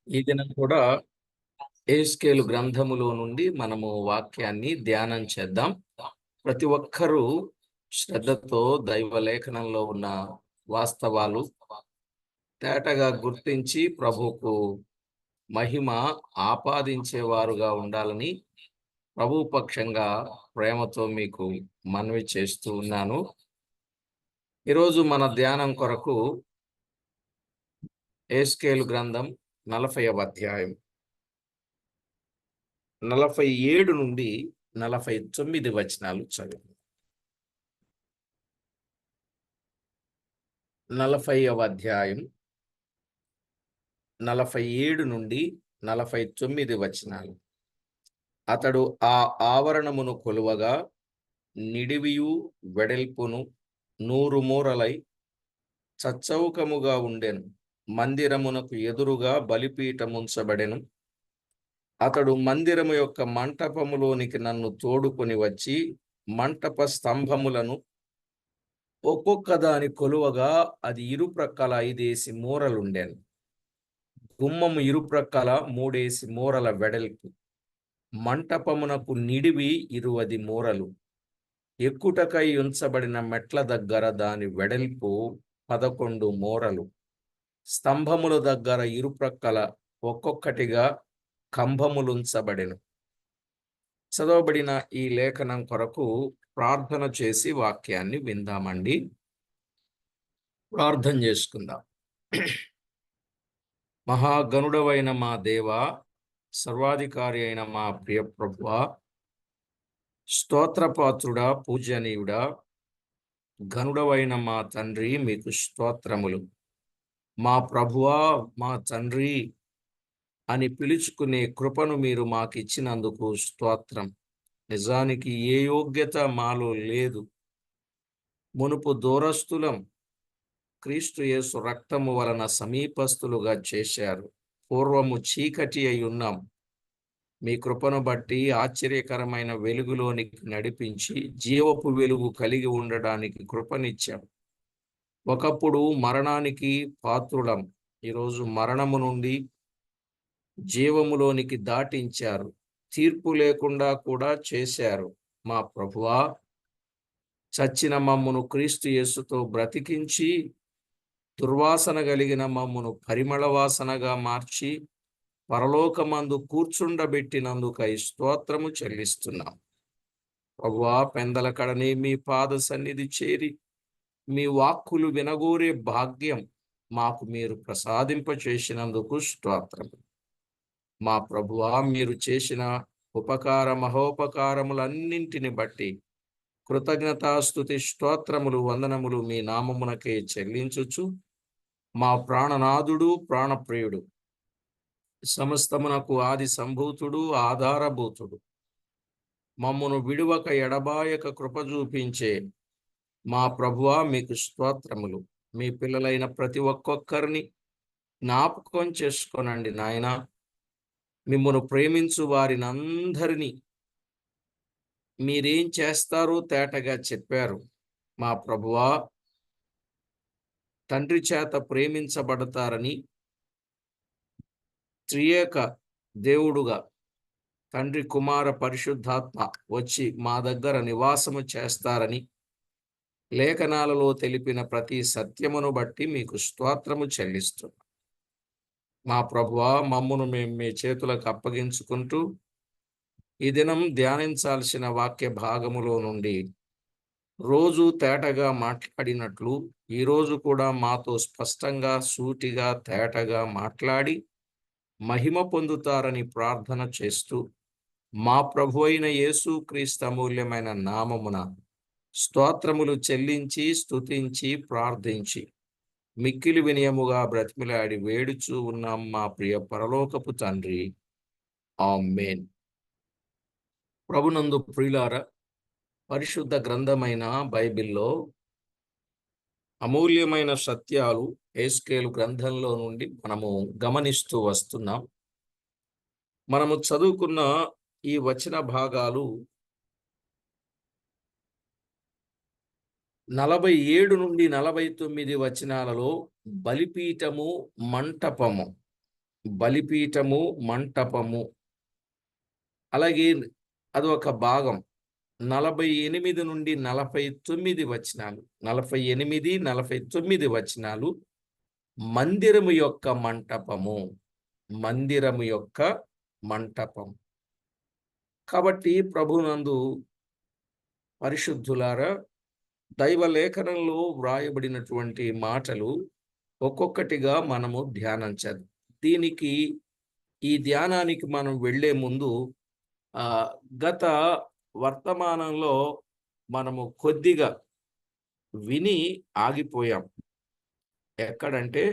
ఈ దినం కూడా యెహెజ్కేలు గ్రంథములో నుండి మనము వాక్యాన్ని ధ్యానం చేద్దాం. ప్రతి ఒక్కరూ శ్రద్ధతో దైవ లేఖనంలో ఉన్న వాస్తవాలు తేటగా గుర్తించి ప్రభువుకు మహిమ ఆపాదించేవారుగా ఉండాలని ప్రభు పక్షంగా ప్రేమతో మీకు మనవి చేస్తూ ఉన్నాను. ఈరోజు మన ధ్యానం కొరకు యెహెజ్కేలు గ్రంథం 40వ అధ్యాయం 47 నుండి 49 వచనాలు చదువు. 40వ అధ్యాయం 47 నుండి 49 వచనాలు. అతడు ఆ ఆవరణమును కొలువగా నిడివియు వెడల్పును 100 మూరలై చచ్చౌకముగా ఉండెను. మందిరమునకు ఎదురుగా బలిపీఠముంచబడెను. అతడు మందిరము యొక్క మంటపములోనికి నన్ను తోడుకొని వచ్చి మంటప స్తంభములను ఒక్కొక్క దాని కొలువగా అది ఇరుప్రక్కల 5 మూరలుండెను. గుమ్మము ఇరుప్రక్కల 3 మూరల వెడల్పు. మంటపమునకు నిడివి 20 మూరలు. ఎక్కుటకై ఉంచబడిన మెట్ల దగ్గర దాని వెడల్పు 11 మూరలు. స్తంభముల దగ్గర ఇరుప్రక్కల ఒక్కొక్కటిగా కంభములుంచబడెను. చదవబడిన ఈ లేఖనం కొరకు ప్రార్థన చేసి వాక్యాన్ని విందామండి. ప్రార్థన చేసుకుందాం. మహాగణుడవైన మా దేవా, సర్వాధికారి అయిన మా ప్రియ ప్రభువా, స్తోత్రపాత్రుడా, పూజనీయుడా, ఘనుడవైన మా తండ్రి, మీకు స్తోత్రములు. మా ప్రభువా, మా తండ్రి అని పిలుచుకునే కృపను మీరు మాకిచ్చినందుకు స్తోత్రం. నిజానికి ఏ యోగ్యత మాలో లేదు. మునుపు దూరస్తులం, క్రీస్తు యేసు రక్తము వలన సమీపస్తులుగా చేశారు. పూర్వము చీకటి అయి ఉన్నాం. మీ కృపను బట్టి ఆశ్చర్యకరమైన వెలుగులోనికి నడిపించి జీవపు వెలుగు కలిగి ఉండడానికి కృపనిచ్చాం. ఒకప్పుడు మరణానికి పాత్రులం, ఈరోజు మరణము నుండి జీవములోనికి దాటించారు. తీర్పు లేకుండా కూడా చేశారు. మా ప్రభువా, చచ్చిన మమ్మును క్రీస్తు యేసుతో బ్రతికించి దుర్వాసన కలిగిన మమ్మును పరిమళ వాసనగా మార్చి పరలోకమందు కూర్చుండబెట్టినందుకై స్తోత్రము చెల్లిస్తున్నాం. ప్రభువా, పెందల కడనే మీ పాద సన్నిధి చేరి మీ వాక్కులు వినగోరే భాగ్యం మాకు మీరు ప్రసాదింపచేసినందుకు స్తోత్రము. మా ప్రభువా, మీరు చేసిన ఉపకార మహోపకారములన్నింటిని బట్టి కృతజ్ఞతాస్తుతి స్తోత్రములు వందనములు మీ నామమునకే చెల్లించుచు, మా ప్రాణనాథుడు, ప్రాణప్రియుడు, సమస్తమునకు ఆది సంభూతుడు, ఆధారభూతుడు, మమ్మును విడువక ఎడబాయక కృప చూపించే మా ప్రభువా, మీకు స్తోత్రములు. మీ పిల్లలైన ప్రతి ఒక్కొక్కరిని జ్ఞాపకం చేసుకోనండి నాయనా. మిమ్మును ప్రేమించు వారినందరినీ మీరేం చేస్తారో తేటగా చెప్పారు. మా ప్రభువా, తండ్రి చేత ప్రేమించబడతారని, త్రియేక దేవుడుగా తండ్రి, కుమార, పరిశుద్ధాత్మ వచ్చి మా దగ్గర నివాసము చేస్తారని లేఖనాలలో తెలిపిన ప్రతి సత్యమును బట్టి మీకు స్తోత్రము చెల్లిస్తున్నాం. మా ప్రభువా, మమ్మును మేము మీ చేతులకు అప్పగించుకుంటూ ఈ దినం ధ్యానించాల్సిన వాక్య భాగములో నుండి రోజు తేటగా మాట్లాడినట్లు ఈరోజు కూడా మాతో స్పష్టంగా, సూటిగా, తేటగా మాట్లాడి మహిమ పొందుతారని ప్రార్థన చేస్తూ మా ప్రభు అయిన యేసు క్రీస్తు అమూల్యమైన నామమున స్తోత్రములు చెల్లించి, స్తుతించి, ప్రార్థించి మిక్కిలి వినయముగా బ్రతిమిలాడి వేడుచూ ఉన్నాం మా ప్రియ పరలోకపు తండ్రి. ఆమేన్. ప్రభునందు ప్రియులారా, పరిశుద్ధ గ్రంథమైన బైబిల్లో అమూల్యమైన సత్యాలు యెహెజ్కేలు గ్రంథంలో నుండి మనము గమనిస్తూ వస్తున్నాం. మనము చదువుకున్న ఈ వచన భాగాలు 47 నుండి 49 వచనాలలో బలిపీఠము, మంటపము బలిపీఠము, మంటపము. అలాగే అది ఒక భాగం. 48 నుండి 49 వచనాలు, 48, 49 వచనాలు మందిరము యొక్క మంటపము, మందిరము యొక్క మంటపం. కాబట్టి ప్రభునందు పరిశుద్ధులారా, దైవ లేఖనంలో వ్రాయబడినటువంటి మాటలు ఒక్కొక్కటిగా మనము ధ్యానించాలి. ఈ ధ్యానానికి మనం వెళ్లే ముందు గత వర్తమానంలో మనము కొద్దిగా విని ఆగిపోయాం. ఎక్కడంటే,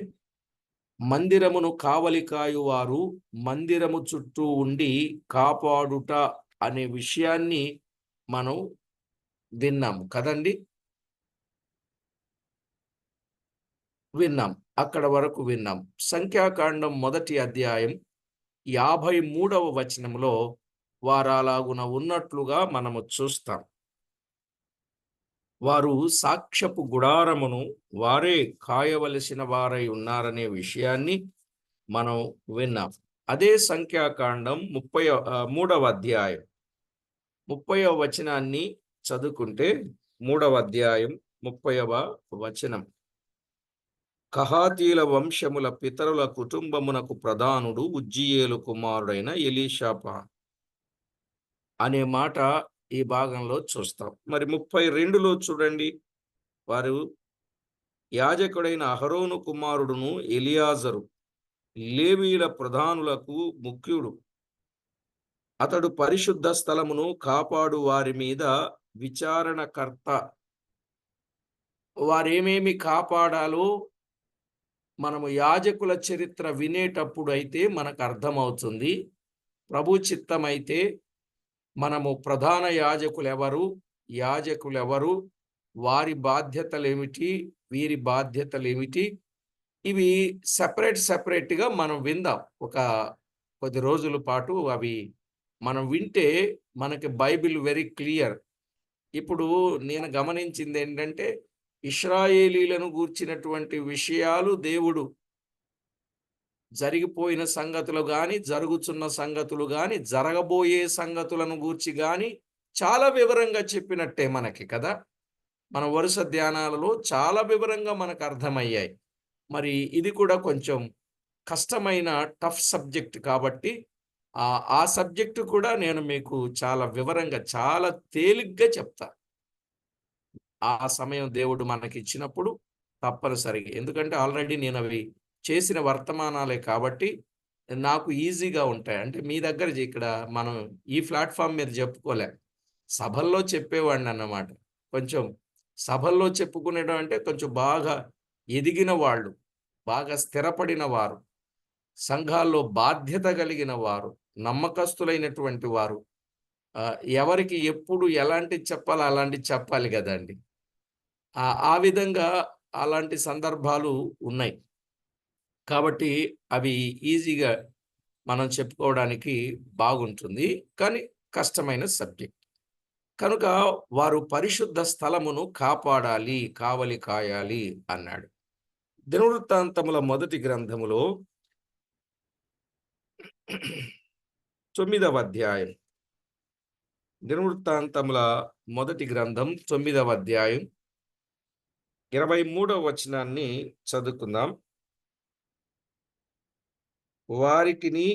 మందిరమును కావలి కాయువారు మందిరము చుట్టూ ఉండి కాపాడుట అనే విషయాన్ని మనం విన్నాం కదండి. అక్కడ వరకు విన్నాం. సంఖ్యాకాండం 1వ అధ్యాయం 53వ వచనంలో వారలాగున ఉన్నట్లుగా మనము చూస్తాం. వారు సాక్ష్యపు గుడారమును వారే కాయవలసిన వారై ఉన్నారనే విషయాన్ని మనం విన్నాం. అదే సంఖ్యాకాండం 3వ అధ్యాయం 30వ వచనాన్ని చదువుకుంటే, 3వ అధ్యాయం 30వ వచనం, కహాతీల వంశముల పితరుల కుటుంబమునకు ప్రధానుడు ఉజ్జియేలు కుమారుడైన ఎలీషాపా అనే మాట ఈ భాగంలో చూస్తాం. మరి 32లో చూడండి, వారు యాజకుడైన అహరోను కుమారుడును ఎలియాజరు లేవీల ప్రధానులకు ముఖ్యుడు. అతడు పరిశుద్ధ స్థలమును కాపాడు వారి మీద విచారణకర్త. వారేమేమి కాపాడాలో మనము యాజకుల చరిత్ర వినేటప్పుడు అయితే మనకు అర్థమవుతుంది. ప్రభు చిత్తమైతే మనము ప్రధాన యాజకులెవరు, వారి బాధ్యతలేమిటి, వీరి బాధ్యతలేమిటి, ఇవి సెపరేట్గా మనం విందాం. ఒక కొద్ది రోజుల పాటు అవి మనం వింటే మనకి బైబిల్ వెరీ క్లియర్. ఇప్పుడు నేను గమనించింది ఏంటంటే, ఇశ్రాయేలీలను గూర్చినటువంటి విషయాలు దేవుడు జరిగిపోయిన సంగతులు గాని, జరుగుతున్న సంగతులు గాని, జరగబోయే సంగతులను గూర్చి గాని చాలా వివరంగా చెప్పినట్టే మనకి కదా. మన వరుస ధ్యానాలలో చాలా వివరంగా మనకు అర్థమయ్యాయి. మరి ఇది కూడా కొంచెం కష్టమైన టఫ్ సబ్జెక్ట్ కాబట్టి ఆ సబ్జెక్టు కూడా నేను మీకు చాలా వివరంగా, చాలా తేలిగ్గా చెప్తా. ఆ సమయం దేవుడు మనకి ఇచ్చినప్పుడు తప్పనిసరిగా. ఎందుకంటే ఆల్రెడీ నేను అవి చేసిన వర్తమానాలే కాబట్టి నాకు ఈజీగా ఉంటాయి. అంటే మీ దగ్గర ఇక్కడ మనం ఈ ప్లాట్ఫామ్ మీద చెప్పుకోలే, సభల్లో చెప్పేవాడిని అన్నమాట. కొంచెం సభల్లో చెప్పుకునేటం అంటే కొంచెం బాగా ఎదిగిన వాళ్ళు, బాగా స్థిరపడిన వారు, సంఘాల్లో బాధ్యత కలిగిన వారు, నమ్మకస్తులైనటువంటి వారు, ఎవరికి ఎప్పుడు ఎలాంటి చెప్పాలో అలాంటి చెప్పాలి కదండి. ఆ విధంగా అలాంటి సందర్భాలు ఉన్నాయి కాబట్టి అవి ఈజీగా మనం చెప్పుకోవడానికి బాగుంటుంది. కానీ కష్టమైన సబ్జెక్ట్ కనుక వారు పరిశుద్ధ స్థలమును కాపాడాలి, కావలి కాయాలి అన్నాడు. దినవృత్తాంతముల మొదటి గ్రంథములో 9వ అధ్యాయం, దినవృత్తాంతముల మొదటి గ్రంథం 9వ అధ్యాయం 23వ వచనాన్ని చదువుకుందాం. వారికిని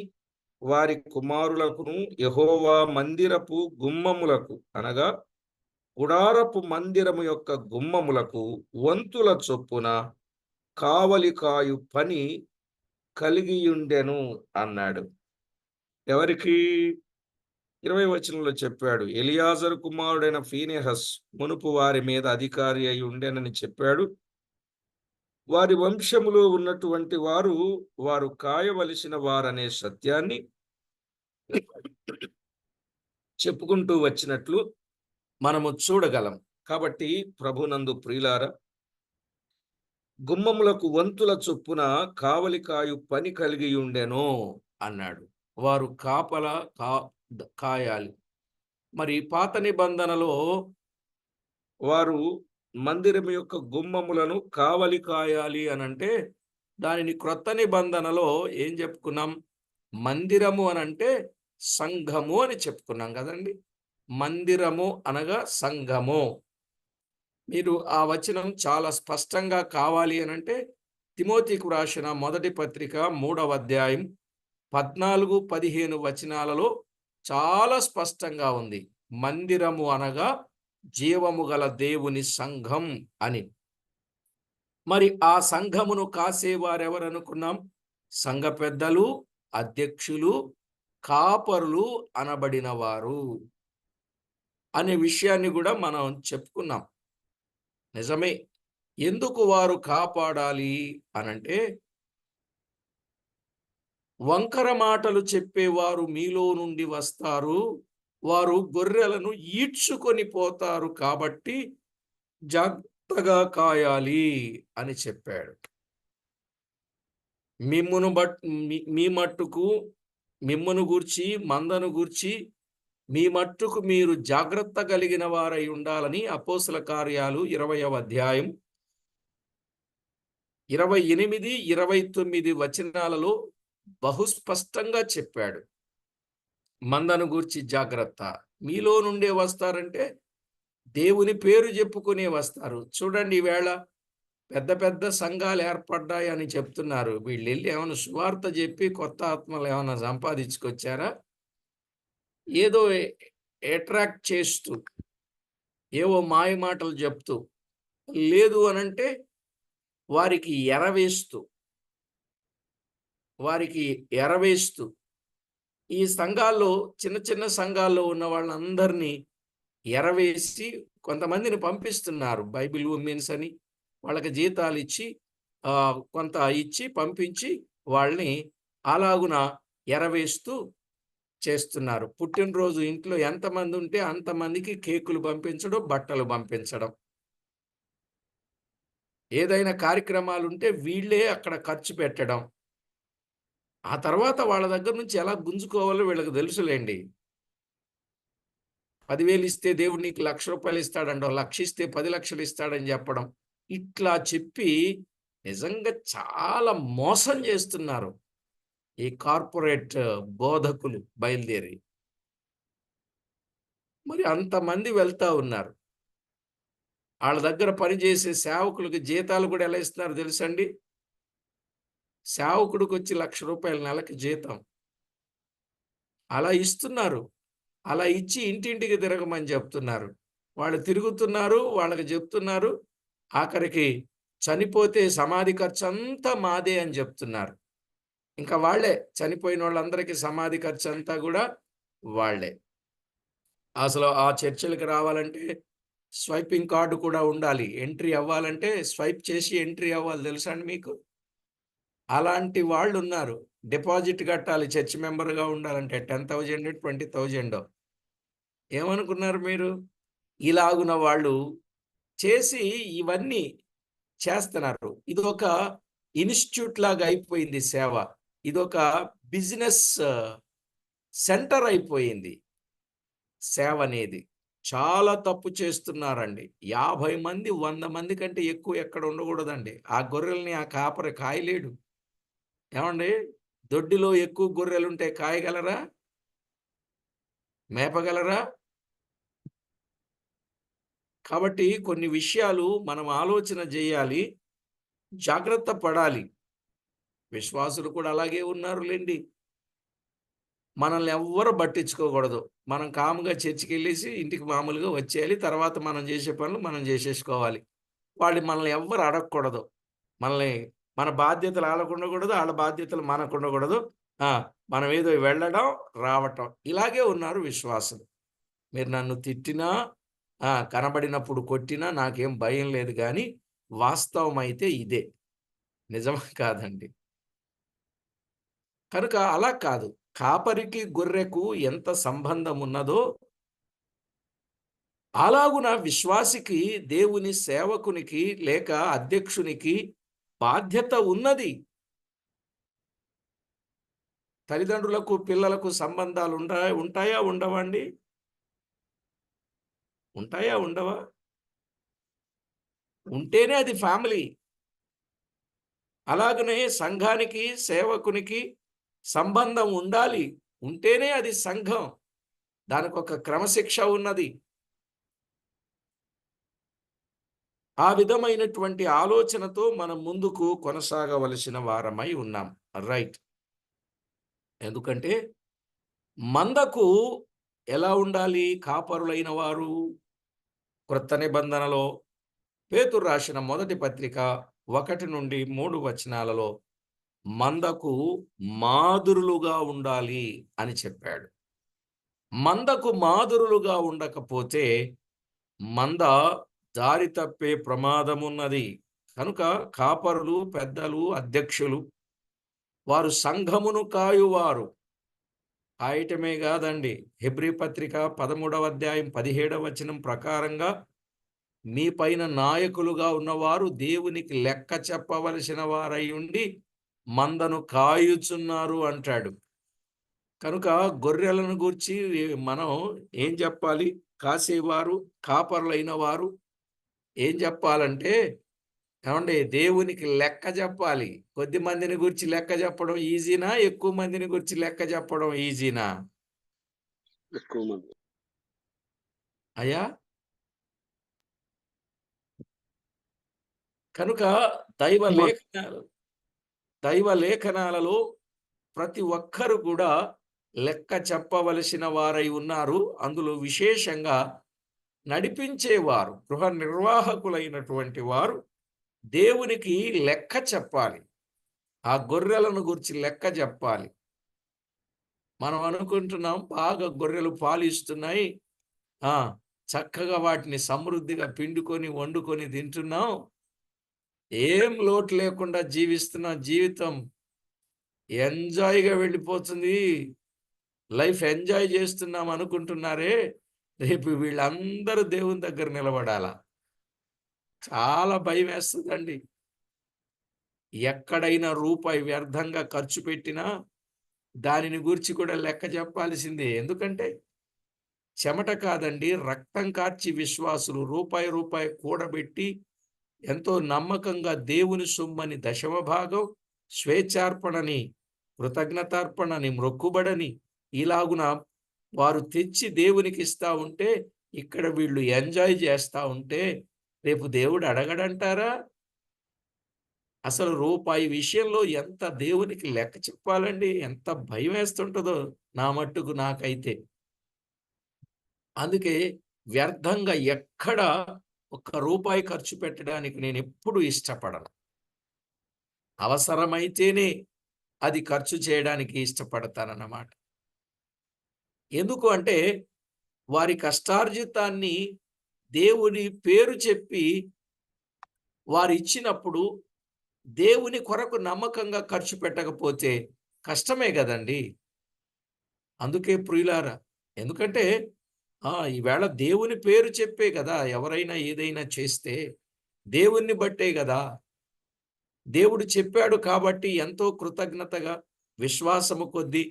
వారి కుమారులకును యెహోవా మందిరపు గుమ్మములకు, అనగా గుడారపు మందిరము యొక్క గుమ్మములకు వంతుల చొప్పున కావలి కాయు పని కలిగియుండెను అన్నాడు. ఎవరికి? 20వ వచనంలో చెప్పాడు, ఎలియాజరు కుమారుడైన ఫీనెహస్ మునుపు వారి మీద అధికారి అయి ఉండెనని చెప్పాడు. వారి వంశములో ఉన్నటువంటి వారు కాయవలసిన వారనే సత్యాన్ని చెప్పుకుంటూ వచ్చినట్లు మనము చూడగలం. కాబట్టి ప్రభునందు ప్రియులారా, గుమ్మములకు వంతుల చొప్పున కావలి కాయు పని కలిగి ఉండెను అన్నాడు. వారు కాయాలి. మరి పాత నిబంధనలో వారు మందిరం యొక్క గుమ్మములను కావలి కాయాలి అనంటే దానిని క్రొత్త నిబంధనలో ఏం చెప్పుకున్నాం? మందిరము అనంటే సంఘము అని చెప్పుకున్నాం కదండి. మందిరము అనగా సంఘము. మీరు ఆ వచనం చాలా స్పష్టంగా కావాలి అనంటే తిమోతికు రాసిన మొదటి పత్రిక 3వ అధ్యాయం 14, 15 వచనాలలో చాలా స్పష్టంగా ఉంది. మందిరము అనగా జీవము గల దేవుని సంఘం అని. మరి ఆ సంఘమును కాసేవారెవరనుకున్నాం? సంఘ పెద్దలు, అధ్యక్షులు, కాపరులు అనబడిన వారు అనే విషయాన్ని కూడా మనం చెప్పుకున్నాం. నిజమే. ఎందుకు వారు కాపాడాలి అనంటే, వంకర మాటలు చెప్పేవారు మీలో నుండి వస్తారు. వారు గొర్రెలను ఈడ్చుకొని పోతారు కాబట్టి జాగ్రత్తగా కాయాలి అని చెప్పాడు. మిమ్మును బట్ మీ మీ మట్టుకు మిమ్మును గూర్చి, మందను గూర్చి మీ మట్టుకు మీరు జాగ్రత్త కలిగిన వారై ఉండాలని అపోస్తల కార్యాలు 20వ అధ్యాయం 28, 29 వచనాలలో బహుస్పష్టంగా చెప్పాడు. మందను గూర్చి జాగ్రత్త. మీలో నుండే వస్తారంటే దేవుని పేరు చెప్పుకునే వస్తారు. చూడండి ఈవేళ పెద్ద పెద్ద సంఘాలు ఏర్పడ్డాయని చెప్తున్నారు. వీళ్ళెళ్ళి ఏమైనా సువార్త చెప్పి కొత్త ఆత్మలు ఏమైనా సంపాదించుకొచ్చారా? ఏదో అట్రాక్ట్ చేస్తూ, ఏవో మాయ మాటలు చెప్తూ, లేదు అనంటే వారికి ఎరవేస్తూ, వారికి ఎరవేస్తూ ఈ సంఘాల్లో చిన్న చిన్న సంఘాల్లో ఉన్న వాళ్ళందరినీ ఎరవేసి కొంతమందిని పంపిస్తున్నారు. బైబిల్ ఉమెన్స్ అని వాళ్ళకి జీతాలు ఇచ్చి కొంత ఇచ్చి పంపించి వాళ్ళని అలాగున ఎరవేస్తూ చేస్తున్నారు. పుట్టినరోజు ఇంట్లో ఎంతమంది ఉంటే అంతమందికి కేకులు పంపించడం, బట్టలు పంపించడం. ఏదైనా కార్యక్రమాలుంటే వీళ్ళే అక్కడ ఖర్చు పెట్టడం. ఆ తర్వాత వాళ్ళ దగ్గర నుంచి ఎలా గుంజుకోవాలో వీళ్ళకి తెలుసులెండి. 10,000 ఇస్తే దేవుడు నీకు ₹1,00,000 ఇస్తాడంటావు. 1,00,000 ఇస్తే 10,00,000 ఇస్తాడని చెప్పడం. ఇట్లా చెప్పి నిజంగా చాలా మోసం చేస్తున్నారు. ఈ కార్పొరేట్ బోధకులు బయలుదేరి. మరి అంతమంది వెళ్తా ఉన్నారు. ఆళ్ళ దగ్గర పనిచేసే సేవకులకి జీతాలు కూడా ఎలా ఇస్తున్నారో తెలుసండి? సేవకుడికొచ్చి ₹1,00,000 నెలకి జీతం. అలా ఇస్తున్నారు. అలా ఇచ్చి ఇంటింటికి తిరగమని చెప్తున్నారు. వాళ్ళు తిరుగుతున్నారు. వాళ్ళకి చెప్తున్నారు. ఆఖరికి చనిపోతే సమాధి ఖర్చంతా మాదే అని చెప్తున్నారు. ఇంకా వాళ్ళే చనిపోయినోళ్ళందరికీ సమాధి ఖర్చంతా గూడా వాళ్ళే. అసలు ఆ చర్చిలకి రావాలంటే స్వైపింగ్ కార్డ్ కూడా ఉండాలి. ఎంట్రీ అవ్వాలంటే స్వైప్ చేసి ఎంట్రీ అవ్వాలి తెలుసా అండి మీకు? అలాంటి వాళ్ళున్నారు. డిపాజిట్ కట్టాలి చర్చ్ మెంబర్‌గా ఉండాలంటే 10,000 20,000 ఏమనుకున్నారు మీరు? ఇలాగున వాళ్ళు చేసి ఇవన్నీ చేస్తున్నారు. ఇదొక ఇన్‌స్టిట్యూట్ లాగా అయిపోయింది సేవ. ఇదొక బిజినెస్ సెంటర్ అయిపోయింది సేవనేది. చాలా తప్పు చేస్తున్నారండి. 50 మంది, 100 మంది కంటే ఎక్కువ ఎక్కడ ఉండకూడదండి. ఆ గొర్రెల్ని ఆ కాపరి కాయలేడు. ఏవండీ? దొడ్డిలో ఎక్కువ గొర్రెలుంటే కాయగలరా? మేపగలరా? కాబట్టి కొన్ని విషయాలు మనం ఆలోచన జేయాలి. జాగ్రత్త పడాలి. విశ్వాసులు కూడా అలాగే ఉన్నారులెండి. మనల్ని ఎవ్వరు పట్టించుకోకూడదు. మనం కామ్‌గా చర్చికెళ్ళేసి ఇంటికి మామూలుగా వచ్చేయాలి. తర్వాత మనం జేసే పనులు మనం జేసేసుకోవాలి. వాళ్ళు మనల్ని ఎవ్వరు అడగకూడదు. మనల్ని మన బాధ్యతలు ఆళ్ళకుండకూడదు. ఆళ్ళ బాధ్యతలు మనకుండకూడదు. ఆ! మనం ఏదో వెళ్ళడం, రావటం. ఇలాగే ఉన్నారు విశ్వాసులు. మీరు నన్ను తిట్టినా, కనబడినప్పుడు కొట్టినా నాకేం భయం లేదు గానీ, వాస్తవమైతే ఇదే. నిజమా కాదండి? కనుక అలా కాదు. కాపరికి, గొర్రెకు ఎంత సంబంధం ఉన్నదో, అలాగున విశ్వాసికి, దేవుని సేవకునికి లేక అధ్యక్షునికి బాధ్యత ఉన్నది. తల్లిదండ్రులకు, పిల్లలకు సంబంధాలు ఉంటాయా? ఉండవా అండి? ఉంటాయా? ఉండవా? ఉంటేనే అది ఫ్యామిలీ. అలాగనే సంఘానికి, సేవకునికి సంబంధం ఉండాలి. ఉంటేనే అది సంఘం. దానికొక క్రమశిక్ష ఉన్నది. ఆ విధమైనటువంటి ఆలోచనతో మనం ముందుకు కొనసాగవలసిన వారమై ఉన్నాం. రైట్. ఎందుకంటే మందకు ఎలా ఉండాలి కాపరులైన వారు? క్రొత్త నిబంధనలో పేతురు రాసిన మొదటి పత్రిక 1-3 వచనాలలో మందకు మాదిరులుగా ఉండాలి అని చెప్పాడు. మందకు మాదిరులుగా ఉండకపోతే మంద దారి తప్పే ప్రమాదమున్నది. కనుక కాపరులు, పెద్దలు, అధ్యక్షులు వారు సంఘమును కాయువారు. కాయటమే కాదండి. హెబ్రీ పత్రిక 13వ అధ్యాయం 17వ వచనం ప్రకారంగా మీ పైన నాయకులుగా ఉన్నవారు దేవునికి లెక్క చెప్పవలసిన వారై ఉండి మందను కాయుచున్నారు అంటాడు. కనుక గొర్రెలను గూర్చి మనం ఏం చెప్పాలి? కాసేవారు, కాపరులైన వారు ఏం చెప్పాలంటే, ఏమండి దేవునికి లెక్క చెప్పాలి. కొద్ది మందిని గురించి లెక్క చెప్పడం ఈజీనా? ఎక్కువ మందిని గురించి లెక్క చెప్పడం ఈజీనా? ఎక్కువ మంది. అయ్యా! కనుక దైవ మ లేఖనాలు దైవ లేఖనాలలో ప్రతి ఒక్కరు కూడా లెక్క చెప్పవలసిన వారై ఉన్నారు. అందులో విశేషంగా నడిపించేవారు, గృహ నిర్వాహకులైనటువంటి వారు దేవునికి లెక్క చెప్పాలి. ఆ గొర్రెలను గురించి లెక్క చెప్పాలి. మనం అనుకుంటున్నాం బాగా గొర్రెలు పాలు ఇస్తున్నాయి. ఆ! చక్కగా వాటిని సమృద్ధిగా పిండుకొని, వండుకొని తింటున్నాం. ఏం లోటు లేకుండా జీవిస్తున్న జీవితం ఎంజాయ్‌గా వెళ్ళిపోతుంది. లైఫ్ ఎంజాయ్ చేస్తున్నాం అనుకుంటున్నారే, రేపు వీళ్ళందరూ దేవుని దగ్గర నిలబడాలా. చాలా భయమేస్తదండి. ఎక్కడైనా రూపాయి వ్యర్థంగా ఖర్చు పెట్టినా దానిని గూర్చి కూడా లెక్క చెప్పాల్సిందే. ఎందుకంటే చెమట కాదండి, రక్తం కార్చి విశ్వాసులు రూపాయి, రూపాయి కూడబెట్టి ఎంతో నమ్మకంగా దేవుని సొమ్మని దశమ భాగం, స్వేచ్ఛార్పణని, కృతజ్ఞతార్పణని, మొక్కుబడని ఇలాగున వారు తెచ్చి దేవునికి ఇస్తా ఉంటే, ఇక్కడ వీళ్ళు ఎంజాయ్ చేస్తా ఉంటే, రేపు దేవుడు అడగడంటారా? అసలు రూపాయి విషయంలో ఎంత దేవునికి లెక్క చెప్పాలండి? ఎంత భయమేస్తుంటదో నా మట్టుకు నాకైతే. అందుకే వ్యర్థంగా ఎక్కడ ఒక్క రూపాయి ఖర్చు పెట్టడానికి నేనెప్పుడూ ఇష్టపడను. అవసరమైతేనే అది ఖర్చు చేయడానికి ఇష్టపడతానన్నమాట. ఎందుకు అంటే వారి కష్టార్జితాన్ని దేవుని పేరు చెప్పి వారిచ్చినప్పుడు దేవుని కొరకు నమ్మకంగా ఖర్చు పెట్టకపోతే కష్టమే గదండీ! అందుకే ప్రియులారా, ఎందుకంటే ఈవేళ దేవుని పేరు చెప్పే గదా ఎవరైనా ఏదైనా చేస్తే. దేవుణ్ణి బట్టే గదా! దేవుడు చెప్పాడు కాబట్టి ఎంతో కృతజ్ఞతగా, విశ్వాసము కొద్దీ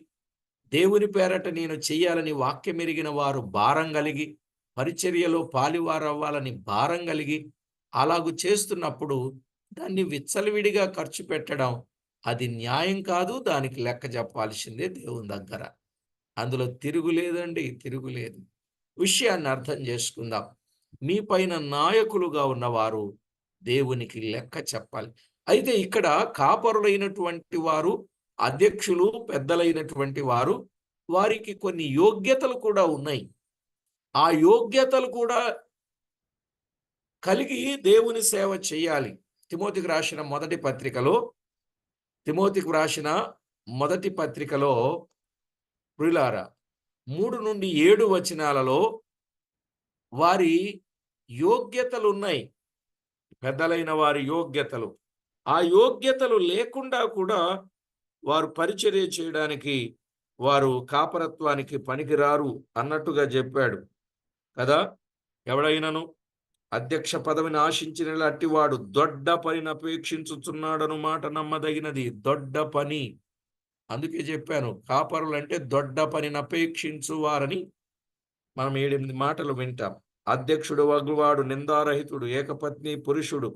దేవుని పేరట నేను చెయ్యాలని వాక్యమెరిగిన వారు భారం గలిగి, పరిచర్యలో పాలివారవ్వాలని భారం గలిగి, అలాగు చేస్తున్నప్పుడు దాన్ని విచ్చలవిడిగా ఖర్చు పెట్టడం అది న్యాయం కాదు. దానికి లెక్క చెప్పాల్సిందే దేవుని దగ్గర. అందులో తిరుగులేదండి, తిరుగులేదు. విషయాన్ని అర్థం చేసుకుందాం. మీ పైన నాయకులుగా ఉన్నవారు దేవునికి లెక్క చెప్పాలి. అయితే ఇక్కడ కాపరులైనటువంటి వారు, అధ్యక్షులు, పెద్దలైనటువంటి వారు వారికి కొన్ని యోగ్యతలు కూడా ఉన్నాయి. ఆ యోగ్యతలు కూడా కలిగి దేవుని సేవ చేయాలి. తిమోతికి రాసిన మొదటి పత్రికలో తిమోతికి రాసిన మొదటి పత్రికలో ప్రియులారా 3-7 వచనాలలో వారి యోగ్యతలున్నాయి. పెద్దలైన వారి యోగ్యతలు. ఆ యోగ్యతలు లేకుండా కూడా వారు పరిచర్య చేయడానికి, వారు కాపరత్వానికి పనికిరారు అన్నట్టుగా చెప్పాడు కదా! ఎవడైనను అధ్యక్ష పదవిని ఆశించిన అట్టివాడు దొడ్డ పనిని అపేక్షించుచున్నాడను మాట నమ్మదగినది. దొడ్డ పని. అందుకే చెప్పాను కాపరులంటే దొడ్డ పనిని అపేక్షించు వారని. మనం 7-8 మాటలు వింటాం. అధ్యక్షుడు వగువాడు నిందారహితుడు, ఏకపత్ని పురుషుడు,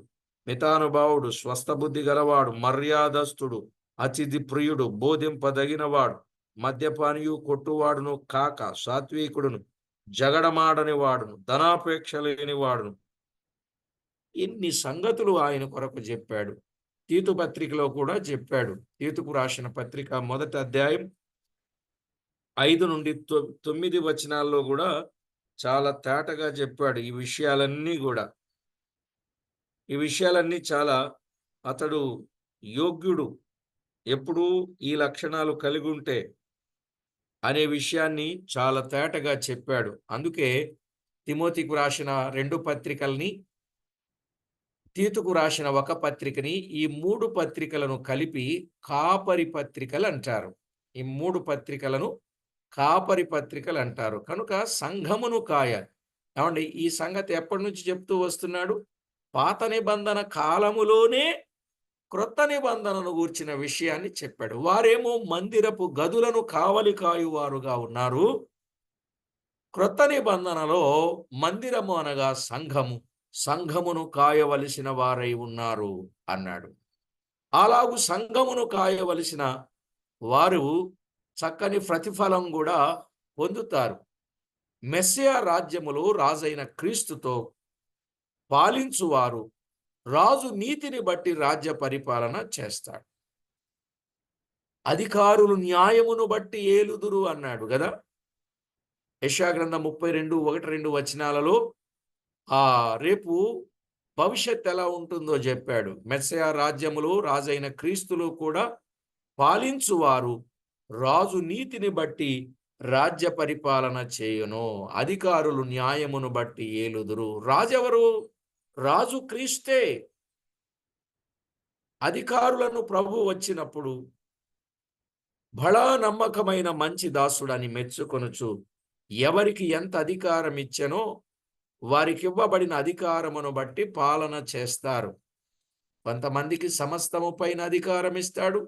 మితానుభావుడు, స్వస్థబుద్ధి గలవాడు, మర్యాదస్తుడు, అతిథి ప్రియుడు, బోధింపదగినవాడు, మద్యపానియు కొట్టువాడును కాక సాత్వికుడును, జగడమాడని వాడును, ధనాపేక్ష లేని వాడును. ఇన్ని సంగతులు ఆయన కొరకు చెప్పాడు. తీతు పత్రికలో కూడా చెప్పాడు. తీతుకు రాసిన పత్రిక 1వ అధ్యాయం 5 నుండి 9 వచనాల్లో కూడా చాలా తేటగా చెప్పాడు ఈ విషయాలన్నీ చాలా అతడు యోగ్యుడు ఎప్పుడు ఈ లక్షణాలు కలిగి ఉంటే అనే విషయాన్ని చాలా తేటగా చెప్పాడు. అందుకే తిమోతికు రాసిన 2 పత్రికల్ని, తీతుకు రాసిన 1 పత్రికని, ఈ 3 పత్రికలను కలిపి కాపరి పత్రికలు అంటారు. ఈ 3 పత్రికలను కాపరి పత్రికలు అంటారు. కనుక సంఘమును కాయాలి. ఏమండి, ఈ సంగతి ఎప్పటి నుంచి చెప్తూ వస్తున్నాడు? పాత నిబంధన కాలములోనే క్రొత్త నిబంధనను గూర్చిన విషయాన్ని చెప్పాడు. వారేమో మందిరపు గదులను కావలి కాయువారుగా ఉన్నారు. క్రొత్త నిబంధనలో మందిరము అనగా సంఘమును కాయవలసిన వారై ఉన్నారు అన్నాడు. అలాగు సంఘమును కాయవలసిన వారు చక్కని ప్రతిఫలం కూడా పొందుతారు. మెస్సియా రాజ్యములో రాజైన క్రీస్తుతో పాలించువారు రాజు నీతిని బట్టి రాజ్య పరిపాలన చేస్తాడు. అధికారులు న్యాయమును బట్టి ఏలుదురు అన్నాడు కదా. యెషయా గ్రంథం 32:1-2 వచనాలలో రేపు భవిష్యత్ ఎలా ఉంటుందో చెప్పాడు. మెస్సియా రాజ్యములో రాజైన క్రీస్తులో కూడా పాలించువారు రాజు నీతిని బట్టి రాజ్య పరిపాలన చేయును. అధికారులు న్యాయమును బట్టి ఏలుదురు. రాజెవరు? రాజు క్రీస్తే. అధికారులను ప్రభు వచ్చినప్పుడు బడా నమ్మకమైన మంచి దాసుడని మెచ్చుకొనుచు ఎవరికి ఎంత అధికారం ఇచ్చెనో వారికి ఇవ్వబడిన అధికారమును బట్టి పాలన చేస్తారు. కొంతమందికి సమస్తము పైన అధికారం ఇస్తాడు,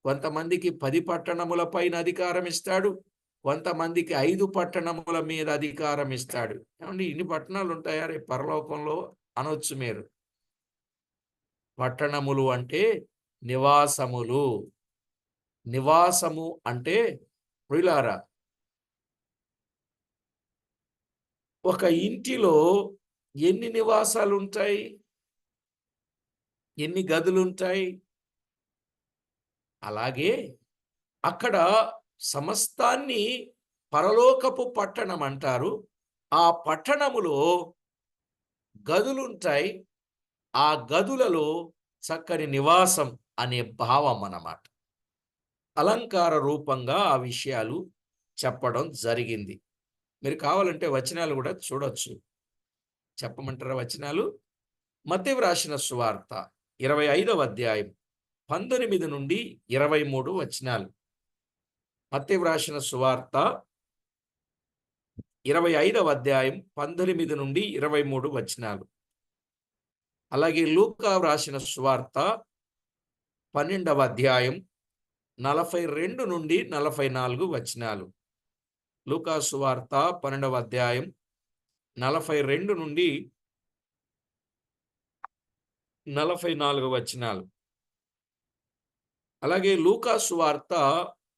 కొంతమందికి 10 పట్టణముల పైన అధికారం ఇస్తాడు, కొంతమందికి 5 పట్టణముల మీద అధికారం ఇస్తాడు. ఏమండి, ఇన్ని పట్టణాలు ఉంటాయా రేపు పరలోకంలో అనొచ్చు మీరు. పట్టణములు అంటే నివాసములు. నివాసము అంటే ప్రియులారా, ఒక ఇంటిలో ఎన్ని నివాసాలు ఉంటాయి? ఎన్ని గదులుంటాయి? అలాగే అక్కడ సమస్తాన్ని పరలోకపు పట్టణం అంటారు. ఆ పట్టణములో గదులుంటాయి. ఆ గదులలో చక్కని నివాసం అనే భావం అన్నమాట. అలంకార రూపంగా ఆ విషయాలు చెప్పడం జరిగింది. మీరు కావాలంటే వచనాలు కూడా చూడొచ్చు. చెప్పమంటారా వచనాలు? మత్తయి రాసిన సువార్త 25వ అధ్యాయం 19 నుండి 23 వచనాలు. మత్తయి రాసిన సువార్త 25వ అధ్యాయం 19 నుండి 23 వచనాలు. అలాగే లూకా రాసిన సువార్త 12వ అధ్యాయం 42 నుండి 44 వచనాలు. లూకా సువార్త 12వ అధ్యాయం 42 నుండి 44 వచనాలు. అలాగే లూకా సువార్త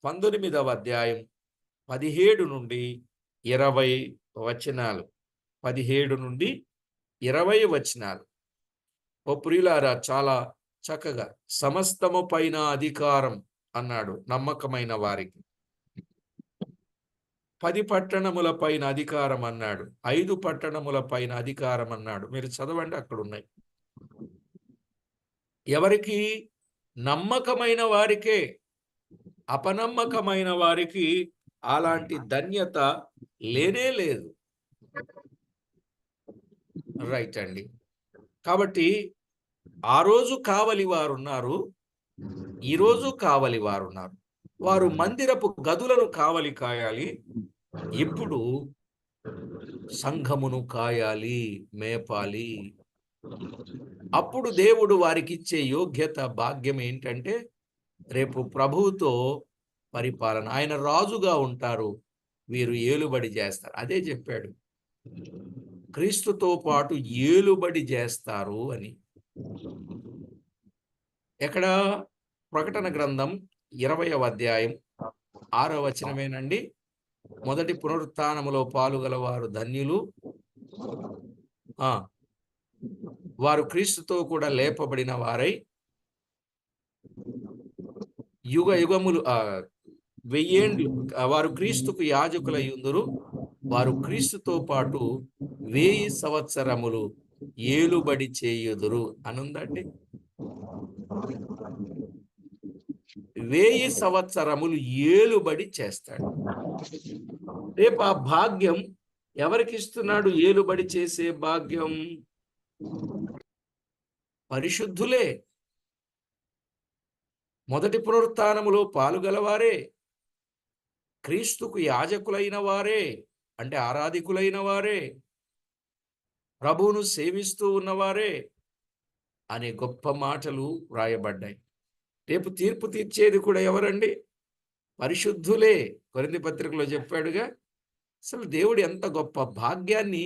19వ అధ్యాయం 17 నుండి 20 వచనాలు. 17 నుండి 20 వచనాలు. ఓ ప్రియులారా, చాలా చక్కగా సమస్తము పైన అధికారం అన్నాడు నమ్మకమైన వారికి. 10 పట్టణముల పైన అధికారం అన్నాడు. 5 పట్టణముల పైన అధికారం అన్నాడు. మీరు చదవండి, అక్కడ ఉన్నాయి. ఎవరికి? నమ్మకమైన వారికే. అపనమ్మకమైన వారికి అలాంటి ధన్యత లేనే లేదు. రైట్ అండి. కాబట్టి ఆ రోజు కావలి వారున్నారు, ఈరోజు కావలి వారున్నారు. వారు మందిరపు గదులను కావలి కాయాలి. ఇప్పుడు సంఘమును కాయాలి, మేపాలి. అప్పుడు దేవుడు వారికి ఇచ్చే యోగ్యత, భాగ్యం ఏంటంటే రేపు ప్రభువుతో పరిపాలన. ఆయన రాజుగా ఉంటారు, వీరు ఏలుబడి చేస్తారు. అదే చెప్పాడు, క్రీస్తుతో పాటు ఏలుబడి చేస్తారు అని. ఎక్కడ? ప్రకటన గ్రంథం 20వ అధ్యాయం 6వ వచనమేనండి. మొదటి పునరుత్థానములో పాలుగలవారు ధన్యులు. ఆ వారు క్రీస్తుతో కూడా లేపబడిన వారై యుగ యుగములు వెయ్యేండ్లు వారు క్రీస్తుకు యాజకులయ్యుందురు. వారు క్రీస్తుతో పాటు 1000 సంవత్సరములు ఏలుబడి చేయుదురు అనుందండి. 1000 సంవత్సరములు ఏలుబడి చేస్తాడు. రేపు ఆ భాగ్యం ఎవరికి ఇస్తున్నాడు? ఏలుబడి చేసే భాగ్యం పరిశుద్ధులే, మొదటి పునరుత్థానములో పాలుగలవారే, క్రీస్తుకు యాజకులైన వారే, అంటే ఆరాధికులైన వారే, ప్రభువును సేవిస్తూ ఉన్నవారే అనే గొప్ప మాటలు వ్రాయబడ్డాయి. రేపు తీర్పు తీర్చేది కూడా ఎవరండి? పరిశుద్ధులే. కొరింథీ పత్రికలో చెప్పాడుగా. అసలు దేవుడు ఎంత గొప్ప భాగ్యాన్ని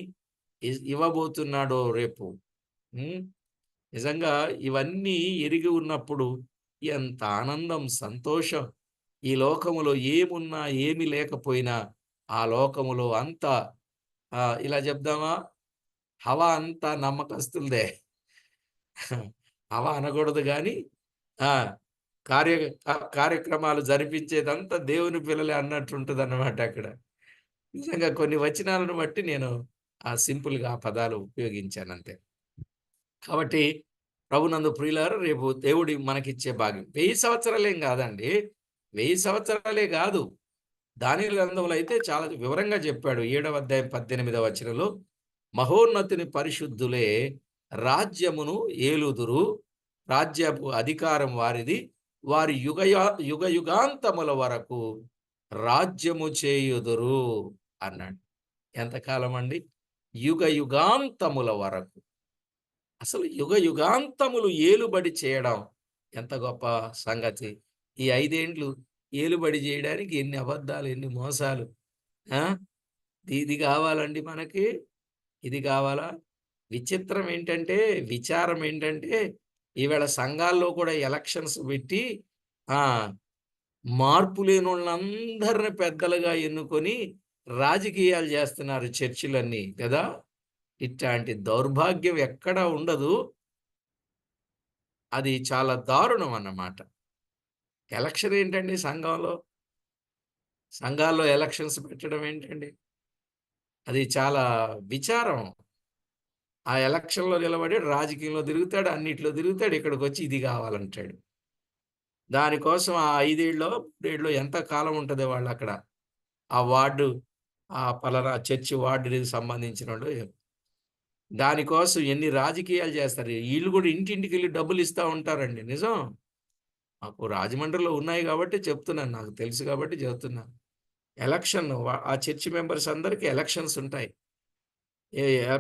ఇవ్వబోతున్నాడో రేపు. నిజంగా ఇవన్నీ ఎరిగి ఉన్నప్పుడు ఎంత ఆనందం, సంతోషం. ఈ లోకములో ఏమున్నా ఏమి లేకపోయినా ఆ లోకములో అంతా ఇలా చెప్దామా, హవా అంతా నమ్మకస్తులదే. హవా అనకూడదు కానీ కార్యక్రమాలు జరిపించేదంతా దేవుని పిల్లలే అన్నట్టుంటుంది అన్నమాట అక్కడ. నిజంగా కొన్ని వచనాలను బట్టి నేను సింపుల్గా ఆ పదాలు ఉపయోగించాను అంతే. కాబట్టి ప్రభునందు ప్రియులారా, రేపు దేవుడి మనకిచ్చే భాగ్యం 1000 సంవత్సరాలేం కాదండి. 1000 సంవత్సరాలే కాదు. దానియేలు గ్రంథంలో అయితే చాలా వివరంగా చెప్పాడు. 7వ అధ్యాయం 18వ వచనంలో, మహోన్నతుని పరిశుద్ధులే రాజ్యమును ఏలుదురు, రాజ్యపు అధికారం వారిది, వారి యుగ యుగాంతముల వరకు రాజ్యము చేయుదురు అన్నాడు. ఎంతకాలం అండి? యుగ యుగాంతముల వరకు. అసలు యుగ యుగాంతములు ఏలుబడి చేయడం ఎంత గొప్ప సంగతి. ఈ 5 ఏండ్లు ఏలుబడి చేయడానికి ఎన్ని అబద్ధాలు, ఎన్ని మోసాలు. ఇది కావాలండి మనకి, ఇది కావాలా? విచిత్రం ఏంటంటే, విచారం ఏంటంటే, ఈవేళ సంఘాల్లో కూడా ఎలక్షన్స్ పెట్టి మార్పు లేని వాళ్ళందరిని పెద్దలుగా ఎన్నుకొని రాజకీయాలు చేస్తున్నారు చర్చిలన్నీ కదా. ఇట్లాంటి దౌర్భాగ్యం ఎక్కడా ఉండదు. అది చాలా దారుణం అన్నమాట. ఎలక్షన్ ఏంటండి సంఘంలో? సంఘాల్లో ఎలక్షన్స్ పెట్టడం ఏంటండి? అది చాలా విచారం. ఆ ఎలక్షన్లో నిలబడి రాజకీయంలో తిరుగుతాడు, అన్నిట్లో తిరుగుతాడు, ఇక్కడికి వచ్చి ఇది కావాలంటాడు. దానికోసం ఆ 5 ఏళ్ళో 3 ఏళ్ళో ఎంత కాలం ఉంటుంది వాళ్ళు అక్కడ. ఆ వార్డు, పలానా చర్చి వార్డుకి సంబంధించినోడు. దానికోసం ఎన్ని రాజకీయాలు చేస్తారు. వీళ్ళు కూడా ఇంటింటికి వెళ్ళి డబ్బులు ఇస్తూ ఉంటారండి. నిజం. మాకు రాజమండ్రిలో ఉన్నాయి కాబట్టి చెప్తున్నాను, నాకు తెలుసు కాబట్టి చెప్తున్నాను. ఎలక్షన్ ఆ చర్చి మెంబర్స్ అందరికీ ఎలక్షన్స్ ఉంటాయి.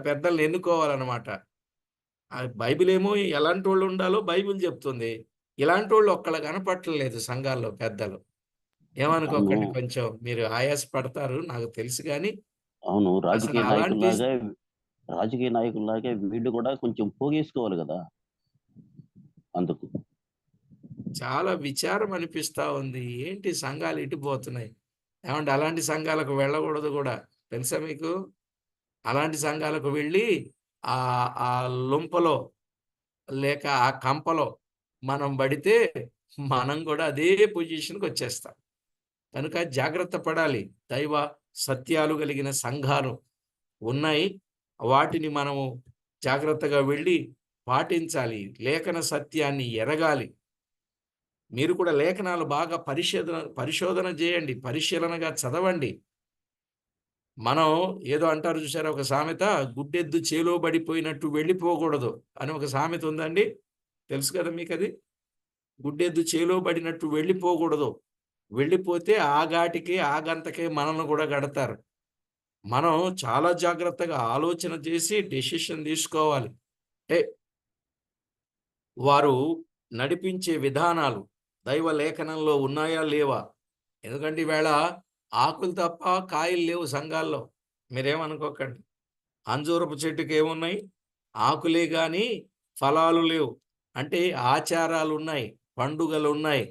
పెద్దల్ని ఎన్నుకోవాలన్నమాట. బైబిల్ ఏమో ఎలాంటి వాళ్ళు ఉండాలో బైబిల్ చెప్తుంది. ఇలాంటి వాళ్ళు ఒక్కళ్ళు కనపట్టలేదు సంఘాల్లో పెద్దలు. ఏమనుకోకండి, కొంచెం మీరు ఆయాస పడతారు నాకు తెలుసు కానీ. అవును. అసలు అలాంటి రాజకీయ నాయకుల్లాగే వీళ్ళు కూడా కొంచెం పోగేసుకోవాలి కదా. అందుకు చాలా విచారం అనిపిస్తా ఉంది. ఏంటి సంఘాలు ఇటుపోతున్నాయి? ఏమంటే అలాంటి సంఘాలకు వెళ్ళకూడదు కూడా తెలుసా మీకు? అలాంటి సంఘాలకు వెళ్ళి ఆ లొంపలో లేక ఆ కంపలో మనం పడితే మనం కూడా అదే పొజిషన్కి వచ్చేస్తాం. కనుక జాగ్రత్త పడాలి. దైవ సత్యాలు కలిగిన సంఘాలు ఉన్నాయి. వాటిని మనము జాగ్రత్తగా వెళ్ళి పాటించాలి. లేఖన సత్యాన్ని ఎరగాలి. మీరు కూడా లేఖనాలు బాగా పరిశోధన చేయండి, పరిశీలనగా చదవండి. మనం ఏదో అంటారు చూసారా, ఒక సామెత, గుడ్డెద్దు చేలో పడిపోయినట్టు వెళ్ళిపోకూడదు అని ఒక సామెత ఉందండి. తెలుసు కదా మీకు అది? గుడ్డెద్దు చేలో పడినట్టు వెళ్ళిపోకూడదు. వెళ్ళిపోతే ఆ ఘాటికి ఆ గంతకే మనల్ని కూడా గడతారు. మనం చాలా జాగ్రత్తగా ఆలోచన చేసి డెసిషన్ తీసుకోవాలి. వారు నడిపించే విధానాలు దైవ లేఖనంలో ఉన్నాయా లేవా? ఎందుకంటే ఈవేళ ఆకులు తప్ప కాయలు లేవు సంఘాల్లో. మీరేమనుకోకండి. అంజూరపు చెట్టుకి ఏమున్నాయి? ఆకులే కానీ ఫలాలు లేవు. అంటే ఆచారాలు ఉన్నాయి, పండుగలు ఉన్నాయి.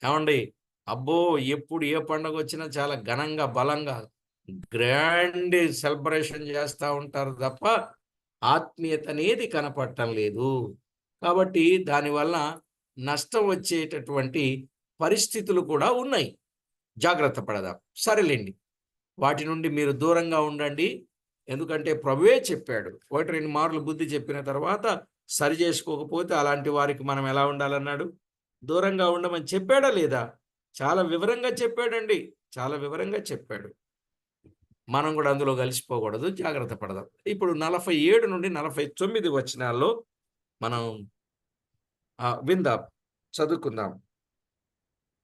ఏమండి? అబ్బో! ఎప్పుడు ఏ పండుగ వచ్చినా చాలా ఘనంగా, బలంగా, గ్రాండ్ సెలబ్రేషన్ చేస్తా ఉంటారు తప్ప ఆత్మీయత అనేది కనపడటం లేదు. కాబట్టి దానివల్ల నష్టం వచ్చేటటువంటి పరిస్థితులు కూడా ఉన్నాయి. జాగ్రత్త పడదాం. సరేలెండి. వాటి నుండి మీరు దూరంగా ఉండండి. ఎందుకంటే ప్రభువే చెప్పాడు. 1, 2 మార్లు బుద్ధి చెప్పిన తర్వాత సరి చేసుకోకపోతే అలాంటి వారికి మనం ఎలా ఉండాలన్నాడు? దూరంగా ఉండమని చెప్పాడా లేదా? చాలా వివరంగా చెప్పాడండి. చాలా వివరంగా చెప్పాడు. మనం కూడా అందులో కలిసిపోకూడదు. జాగ్రత్త పడదాం. ఇప్పుడు 47 నుండి 49 వచనాల్లో మనం విందాం. చదువుకుందాం.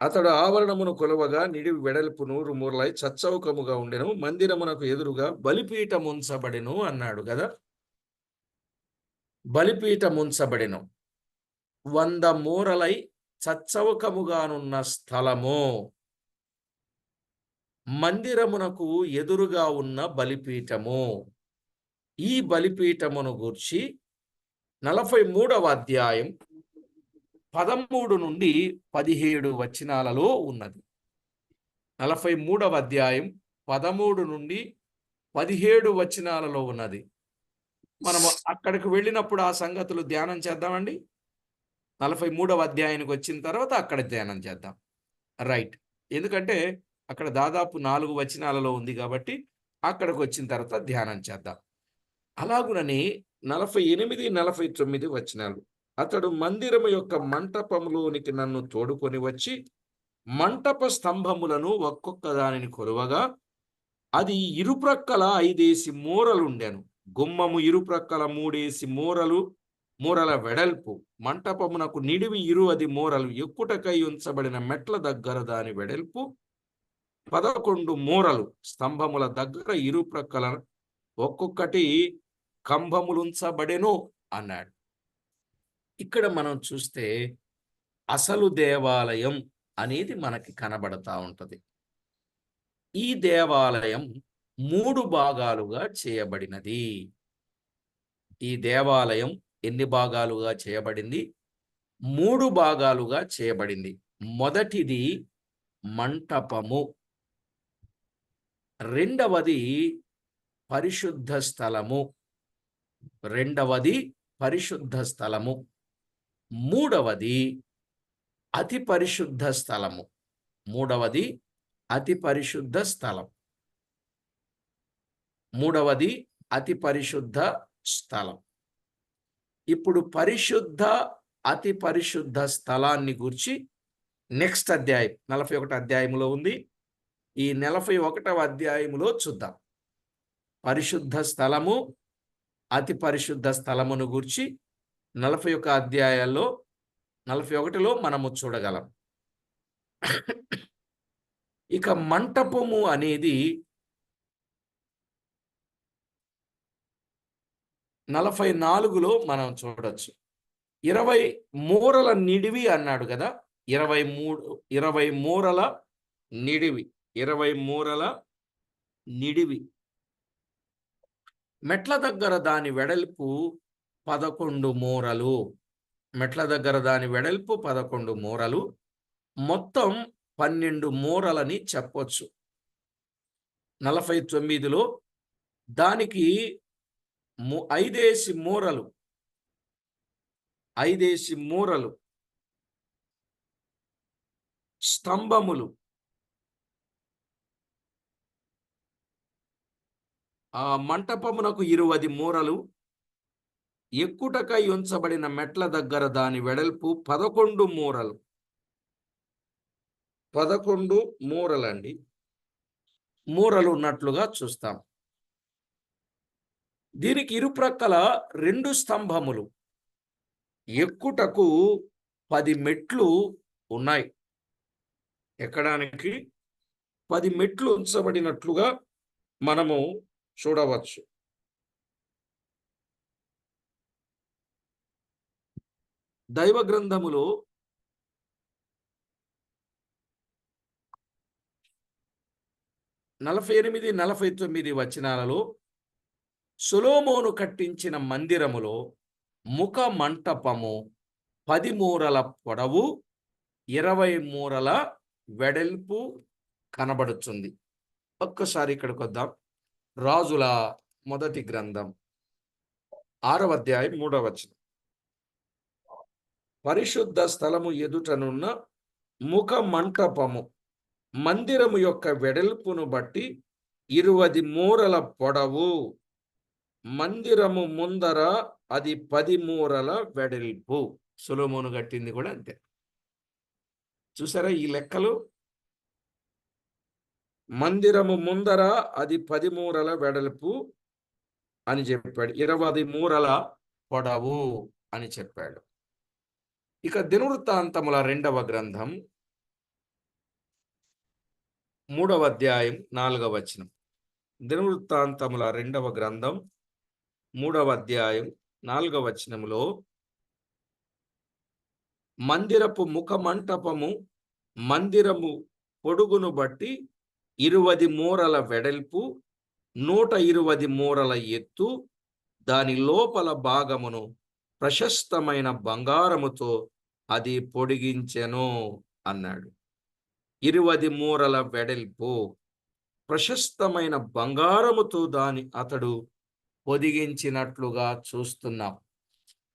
అతడు ఆవరణమును కొలవగా నిడివి వెడల్పు 100 మూరలై చచ్చౌకముగా ఉండెను. మందిరమునకు ఎదురుగా బలిపీఠముంచబడెను అన్నాడు గదా! బలిపీఠముంచబడెను. 100 మూరలై చచ్చౌకముగానున్న స్థలము. మందిరమునకు ఎదురుగా ఉన్న బలిపీఠము. ఈ బలిపీఠమును గూర్చి 43వ అధ్యాయం 13 నుండి 17 వచనాలలో ఉన్నది. 43వ అధ్యాయం 13 నుండి 17 వచనాలలో ఉన్నది. మనము అక్కడికి వెళ్ళినప్పుడు ఆ సంగతులు ధ్యానం చేద్దామండి. 43వ అధ్యాయానికి వచ్చిన తర్వాత అక్కడ ధ్యానం చేద్దాం. రైట్. ఎందుకంటే అక్కడ దాదాపు 4 వచనాలలో ఉంది కాబట్టి అక్కడికి వచ్చిన తర్వాత ధ్యానం చేద్దాం. అలాగునని 48, 49 వచనాలు. అతడు మందిరము యొక్క మంటపములోనికి నన్ను తోడుకొని వచ్చి మంటప స్తంభములను ఒక్కొక్క దానిని కొలువగా అది ఇరుప్రక్కల 5 మూరలుండెను. గుమ్మము ఇరుప్రక్కల 3 మూరల వెడల్పు. మంటపమునకు నిడివి 20 మూరలు. ఎక్కుటకై ఉంచబడిన మెట్ల దగ్గర దాని వెడల్పు 11 మూరలు. స్తంభముల దగ్గర ఇరుప్రక్కల ఒక్కొక్కటి కంబములుంచబడెను అన్నాడు. ఇక్కడ మనం చూస్తే అసలు దేవాలయం అనేది మనకి కనబడతా ఉంటది. ఈ దేవాలయం 3 భాగాలుగా చేయబడినది. ఈ దేవాలయం ఎన్ని భాగాలుగా చేయబడింది? 3 భాగాలుగా చేయబడింది. మొదటిది మంటపము. రెండవది పరిశుద్ధ స్థలము. మూడవది అతి పరిశుద్ధ స్థలము. మూడవది అతి పరిశుద్ధ స్థలం. ఇప్పుడు పరిశుద్ధ అతి పరిశుద్ధ స్థలాన్ని గూర్చి నెక్స్ట్ అధ్యాయం 41 అధ్యాయంలో ఉంది. ఈ 41వ అధ్యాయములో చూద్దాం. పరిశుద్ధ స్థలము, అతి పరిశుద్ధ స్థలమును గూర్చి 41 అధ్యాయాల్లో 41లో మనము చూడగలం. ఇక మంటపము అనేది 44లో మనం చూడొచ్చు. 20 మూరల నిడివి అన్నాడు కదా! 20 మూరల నిడివి. 20 మూరల నిడివి. మెట్ల దగ్గర దాని వెడల్పు 11 మూరలు. మొత్తం 12 మూరలని చెప్పొచ్చు. 49లో దానికి 5 మూరలు స్తంభములు. ఆ మంటపమునకు 20 మూరలు. ఎక్కుటకై ఉంచబడిన మెట్ల దగ్గర దాని వెడల్పు 11 మూరలు. 11 మూరలండి. మూరలు ఉన్నట్లుగా చూస్తాం. దీనికి ఇరుప్రక్కల 2 స్తంభములు. ఎక్కుటకు 10 మెట్లు ఉన్నాయి. ఎక్కడానికి 10 మెట్లు ఉంచబడినట్లుగా మనము చూడవచ్చు. దైవ గ్రంథములో 48, 49 వచనాలలో సొలొమోను కట్టించిన మందిరములో ముఖ మంటపము 10 మూరల పొడవు 20 మూరల వెడల్పు కనబడుతుంది. ఒక్కసారి ఇక్కడికి వద్దాం. రాజుల మొదటి గ్రంథం 6వ అధ్యాయం 3వ వచనం. పరిశుద్ధ స్థలము ఎదుటనున్న ముఖ మంటపము మందిరము యొక్క వెడల్పును బట్టి 20 మూరల పొడవు, మందిరము ముందర అది 10 మూరల వెడల్పు. సొలొమోను కట్టింది కూడా అంతే. చూసారా ఈ లెక్కలు? మందిరము ముందర అది 10 మూరల వెడల్పు అని చెప్పాడు, 20 మూరల పొడవు అని చెప్పాడు. ఇక దినవృత్తాంతముల 2వ గ్రంథం 3వ అధ్యాయం 4వ వచనం. దినవృత్తాంతముల 2వ గ్రంథం 3వ అధ్యాయం 4వ వచనములో, మందిరపు ముఖ మంటపము మందిరము పొడుగును బట్టి 20 మూరల వెడల్పు, 120 మూరల ఎత్తు, దాని లోపల భాగమును ప్రశస్తమైన బంగారముతో అది పొడిగించెను అన్నాడు. 20 మూరల వెడల్పు, ప్రశస్తమైన బంగారముతో దాని అతడు పొదిగించినట్లుగా చూస్తున్నాం.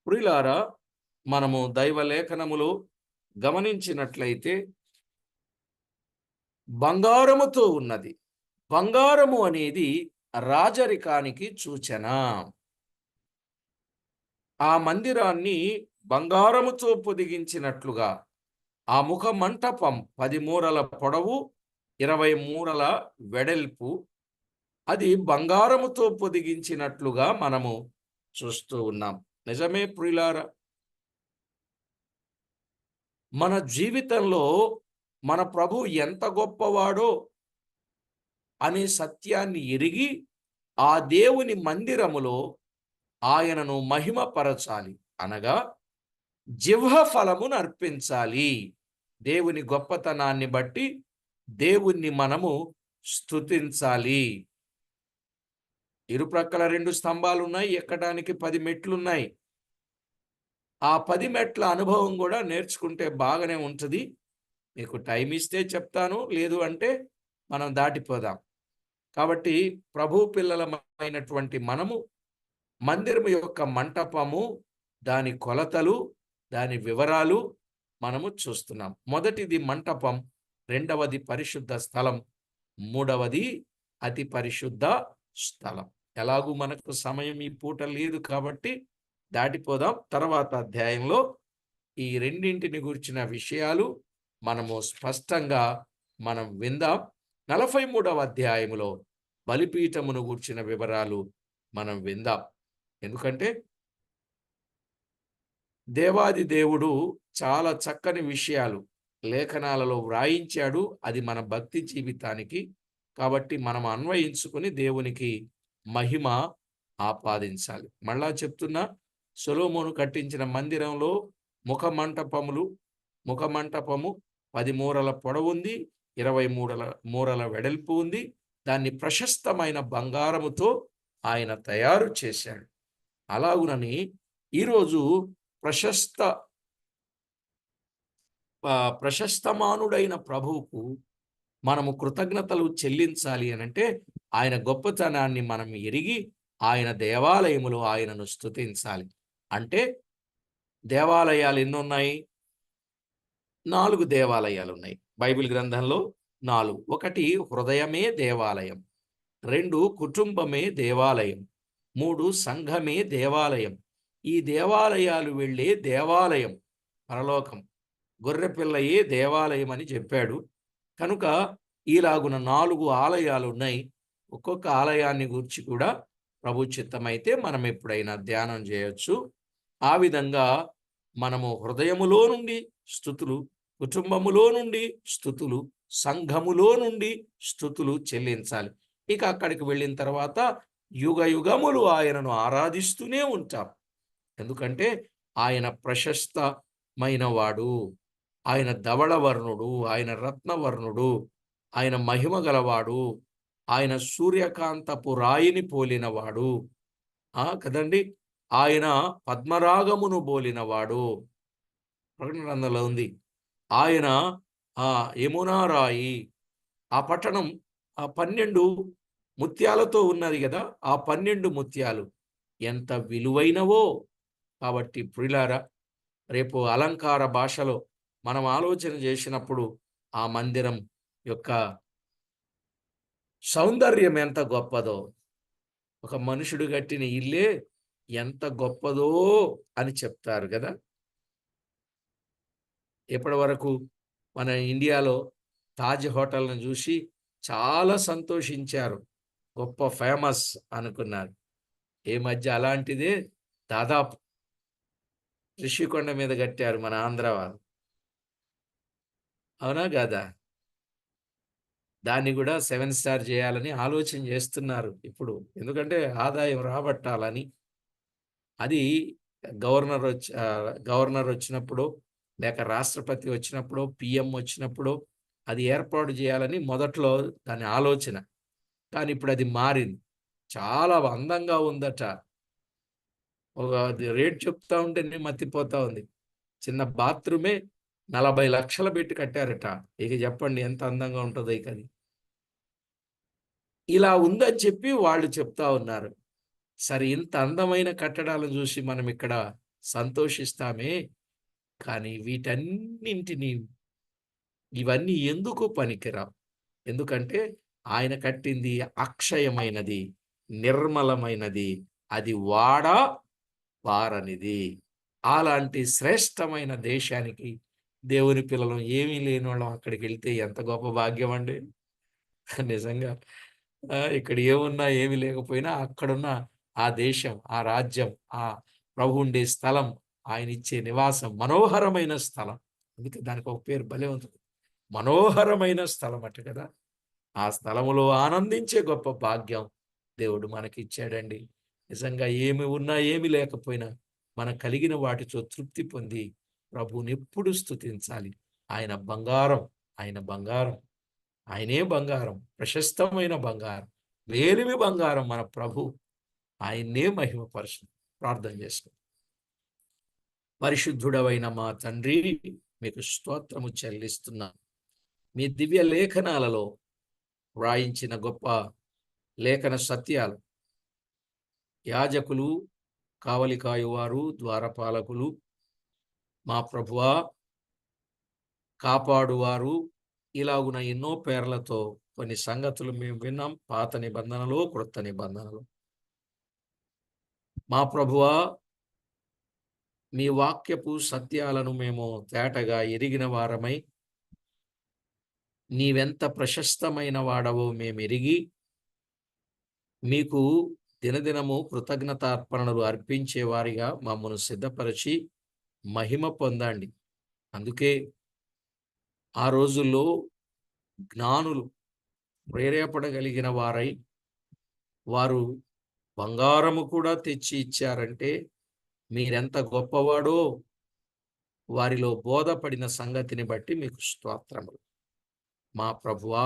ప్రియులారా, మనము దైవలేఖనములో గమనించినట్లయితే బంగారముతో ఉన్నది. బంగారము అనేది రాజరికానికి సూచన. ఆ మందిరాన్ని బంగారముతో పొదిగించినట్లుగా ఆ ముఖ మంటపం 10 మూరల పొడవు 20 మూరల వెడల్పు, అది బంగారముతో పొదిగించినట్లుగా మనము చూస్తూ ఉన్నాం. నిజమే ప్రియులారా, మన జీవితంలో మన ప్రభు ఎంత గొప్పవాడో అనే సత్యాన్ని ఎరిగి ఆ దేవుని మందిరములో ఆయనను మహిమపరచాలి, అనగా జిహ్వ ఫలమును అర్పించాలి. దేవుని గొప్పతనాన్ని బట్టి దేవుణ్ణి మనము స్తుతించాలి. ఇరుప్రక్కల 2 స్తంభాలు ఉన్నాయి, ఎక్కడానికి 10 మెట్లున్నాయి. ఆ 10 మెట్ల అనుభవం కూడా నేర్చుకుంటే బాగానే ఉంటుంది. మీకు టైం ఇస్తే చెప్తాను, లేదు అంటే మనం దాటిపోదాం. కాబట్టి ప్రభు పిల్లలమైనటువంటి మనము మందిరము యొక్క మంటపము, దాని కొలతలు, దాని వివరాలు మనము చూస్తున్నాం. మొదటిది మంటపం, 2వది పరిశుద్ధ స్థలం, 3వది అతి పరిశుద్ధ స్థలం. ఎలాగూ మనకు సమయం ఈ పూట లేదు కాబట్టి దాటిపోదాం. తర్వాత అధ్యాయంలో ఈ రెండింటిని గురించిన విషయాలు మనము స్పష్టంగా మనం విందాం. 43వ అధ్యాయములో బలిపీఠమును గూర్చిన వివరాలు మనం విందాం. ఎందుకంటే దేవాది దేవుడు చాలా చక్కని విషయాలు లేఖనాలలో వ్రాయించాడు. అది మన భక్తి జీవితానికి, కాబట్టి మనం అన్వయించుకుని దేవునికి మహిమ ఆపాదించాలి. మళ్ళా చెప్తున్నా, సొలొమోను కట్టించిన మందిరంలో ముఖ మంటపము 10 మూరల పొడవు ఉంది, 20 మూరల వెడల్పు ఉంది. దాన్ని ప్రశస్తమైన బంగారముతో ఆయన తయారు చేశాడు. అలాగునని ఈరోజు ప్రశస్తమానుడైన ప్రభువుకు మనము కృతజ్ఞతలు చెల్లించాలి అనంటే ఆయన గొప్పతనాన్ని మనం ఎరిగి ఆయన దేవాలయములో ఆయనను స్తుతించాలి. అంటే దేవాలయాలు ఎన్నున్నాయి? 4 దేవాలయాలు ఉన్నాయి బైబిల్ గ్రంథంలో. 4. 1 హృదయమే దేవాలయం, 2 కుటుంబమే దేవాలయం, 3 సంఘమే దేవాలయం. ఈ దేవాలయాలు వెళ్ళే దేవాలయం పరలోకం, గొర్రెపిల్లయే దేవాలయం అని చెప్పాడు. కనుక ఈలాగున 4 ఆలయాలు ఉన్నాయి. ఒక్కొక్క ఆలయాన్ని గురించి కూడా ప్రభు చిత్తమైతే మనం ఎప్పుడైనా ధ్యానం చేయొచ్చు. ఆ విధంగా మనము హృదయములో నుండి స్తుతులు, కుటుంబములో నుండి స్తుతులు, సంఘములో నుండి స్తుతులు చెల్లించాలి. ఇక అక్కడికి వెళ్ళిన తర్వాత యుగ యుగములు ఆయనను ఆరాధిస్తూనే ఉంటాం. ఎందుకంటే ఆయన ప్రశస్తమైన వాడు, ఆయన ధవళవర్ణుడు, ఆయన రత్నవర్ణుడు, ఆయన మహిమ గలవాడు, ఆయన సూర్యకాంతపు రాయిని పోలినవాడు. కదండి, ఆయన పద్మరాగమును బోలినవాడు. ప్రకటన గ్రంథంలో ఉంది. ఆయన ఆ యమునా రాయి, ఆ పట్టణం ఆ 12 ముత్యాలతో ఉన్నది కదా, ఆ 12 ముత్యాలు ఎంత విలువైనవో. కాబట్టి ప్రియులారా, రేపు అలంకార భాషలో మనం ఆలోచన చేసినప్పుడు ఆ మందిరం యొక్క సౌందర్యం ఎంత గొప్పదో, ఒక మనుషుడు కట్టిన ఇల్లే ఎంత గొప్పదో అని చెప్తారు కదా. ఎప్పటి వరకు మన ఇండియాలో తాజ్ హోటల్ను చూసి చాలా సంతోషించారు, గొప్ప ఫేమస్ అనుకున్నారు. ఈ మధ్య అలాంటిదే దాదాపు రిషికొండ మీద కట్టారు మన ఆంధ్ర వాళ్ళు. అవునా కాదా? దాన్ని కూడా 7 స్టార్ చేయాలని ఆలోచన చేస్తున్నారు ఇప్పుడు. ఎందుకంటే ఆదాయం రాబట్టాలని. అది గవర్నర్ వచ్చినప్పుడు, లేక రాష్ట్రపతి వచ్చినప్పుడు, పిఎం వచ్చినప్పుడు అది ఏర్పాటు చేయాలని మొదట్లో దాని ఆలోచన. కానీ ఇప్పుడు అది మారింది. చాలా అందంగా ఉందట. ఒక రేట్ చెప్తా ఉంటే నేను మతిపోతా ఉంది. చిన్న బాత్రూమే 40 లక్షలు పెట్టి కట్టారట. ఇక చెప్పండి ఎంత అందంగా ఉంటుందో ఇక అది. ఇలా ఉందని చెప్పి వాళ్ళు చెప్తా ఉన్నారు. సరే, ఇంత అందమైన కట్టడాలను చూసి మనం ఇక్కడ సంతోషిస్తామే, కానీ ఇవన్నీ ఎందుకు పనికిరావు? ఎందుకంటే ఆయన కట్టింది అక్షయమైనది, నిర్మలమైనది, అది వారనిది. అలాంటి శ్రేష్టమైన దేశానికి దేవుని పిల్లలు ఏమీ లేని వాళ్ళం అక్కడికి వెళ్తే ఎంత గొప్ప భాగ్యం అండి. నిజంగా ఇక్కడ ఏమున్నా ఏమి లేకపోయినా అక్కడున్న ఆ దేశం, ఆ రాజ్యం, ఆ ప్రభు ఉండే స్థలం, ఆయన ఇచ్చే నివాసం మనోహరమైన స్థలం. అందుకే దానికి ఒక పేరు భలే ఉంటుంది, మనోహరమైన స్థలం అట కదా. ఆ స్థలములో ఆనందించే గొప్ప భాగ్యం దేవుడు మనకిచ్చాడండి. నిజంగా ఏమి ఉన్నా ఏమి లేకపోయినా మనకు కలిగిన వాటితో తృప్తి పొంది ప్రభువుని ఎప్పుడు స్తుతించాలి. ఆయన బంగారం, ఆయన బంగారం, ఆయనే బంగారం, ప్రశస్తమైన బంగారం, మేలిమి బంగారం మన ప్రభు. ఆయన్నే మహిమపరచు. ప్రార్థన చేసుకుందాం. పరిశుద్ధుడవైన మా తండ్రి, మీకు స్తోత్రము చెల్లిస్తున్నాను. మీ దివ్య లేఖనాలలో వ్రాయించిన గొప్ప లేఖన సత్యాలు, యాజకులు, కావలి కాయువారు, ద్వారపాలకులు, మా ప్రభువా, కాపాడువారు, ఇలాగున ఎన్నో పేర్లతో కొన్ని సంగతులు మేము విన్నాం. పాత నిబంధనలు, క్రొత్త నిబంధనలు. మా ప్రభువా, మీ వాక్యపు సత్యాలను మేము తేటగా ఎరిగిన వారమై, నీవెంత ప్రశస్తమైన వాడవో మేమెరిగి, మీకు దినదినము కృతజ్ఞతార్పణలు అర్పించే వారిగా మమ్మను సిద్ధపరిచి మహిమ పొందండి. అందుకే ఆ రోజుల్లో జ్ఞానులు ప్రేరేపడగలిగిన వారై, వారు బంగారము కూడా తెచ్చి ఇచ్చారంటే మీరెంత గొప్పవాడో వారిలో బోధపడిన సంగతిని బట్టి మీకు స్తోత్రములు. మా ప్రభువా,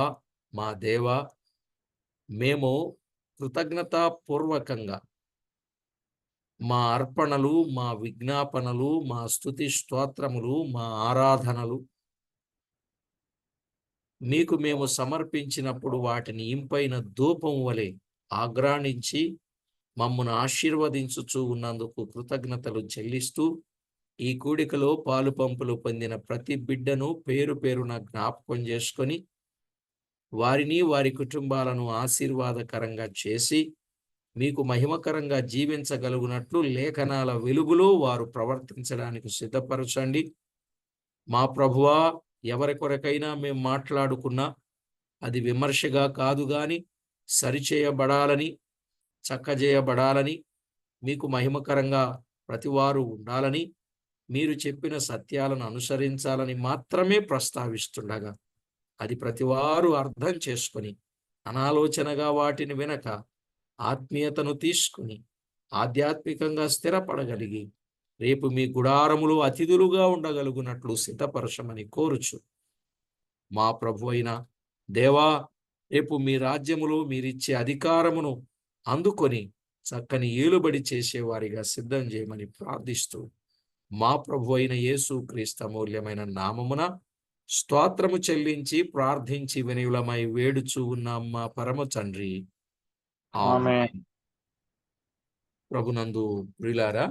మా దేవా, మేము కృతజ్ఞతాపూర్వకంగా మా అర్పణలు, మా విజ్ఞాపనలు, మా స్తుతి స్తోత్రములు, మా ఆరాధనలు మీకు మేము సమర్పించినప్పుడు వాటిని ఇంపైన ధూపం వలె ఆగ్రాణించి మమ్మను ఆశీర్వదించుచూ ఉన్నందుకు కృతజ్ఞతలు చెల్లిస్తూ, ఈ కూడికలో పాలు పంపులు పొందిన ప్రతి బిడ్డను పేరు పేరున జ్ఞాపకం చేసుకొని వారిని, వారి కుటుంబాలను ఆశీర్వాదకరంగా చేసి మీకు మహిమకరంగా జీవించగలుగునట్లు లేఖనాల వెలుగులో వారు ప్రవర్తించడానికి సిద్ధపరచండి. మా ప్రభువా, ఎవరి కొరకైనా మేము మాట్లాడుకున్నా అది విమర్శగా కాదు గాని సరిచేయబడాలని, చక్కజేయబడాలని, మీకు మహిమకరంగా ప్రతివారు ఉండాలని, మీరు చెప్పిన సత్యాలను అనుసరించాలని మాత్రమే ప్రస్తావిస్తుండగా అది ప్రతివారు అర్థం చేసుకొని అనాలోచనగా వాటిని వినక ఆత్మీయతను తీసుకుని ఆధ్యాత్మికంగా స్థిరపడగలిగి రేపు మీ గుడారములో అతిథులుగా ఉండగలుగునట్లు సిద్ధపరచమని కోరుచు. మా ప్రభు అయిన దేవా, రేపు మీ రాజ్యములో మీరిచ్చే అధికారమును అందుకొని చక్కని ఏలుబడి చేసేవారిగా సిద్ధం చేయమని ప్రార్థిస్తూ మా ప్రభు అయిన యేసు క్రీస్తు అమూల్యమైన నామమున స్తోత్రము చెల్లించి ప్రార్థించి వినయులమై వేడుచూ ఉన్నాం మా పరమ తండ్రి. ఆమేన్. ఆమేన్. ప్రభునందు ప్రియులారా,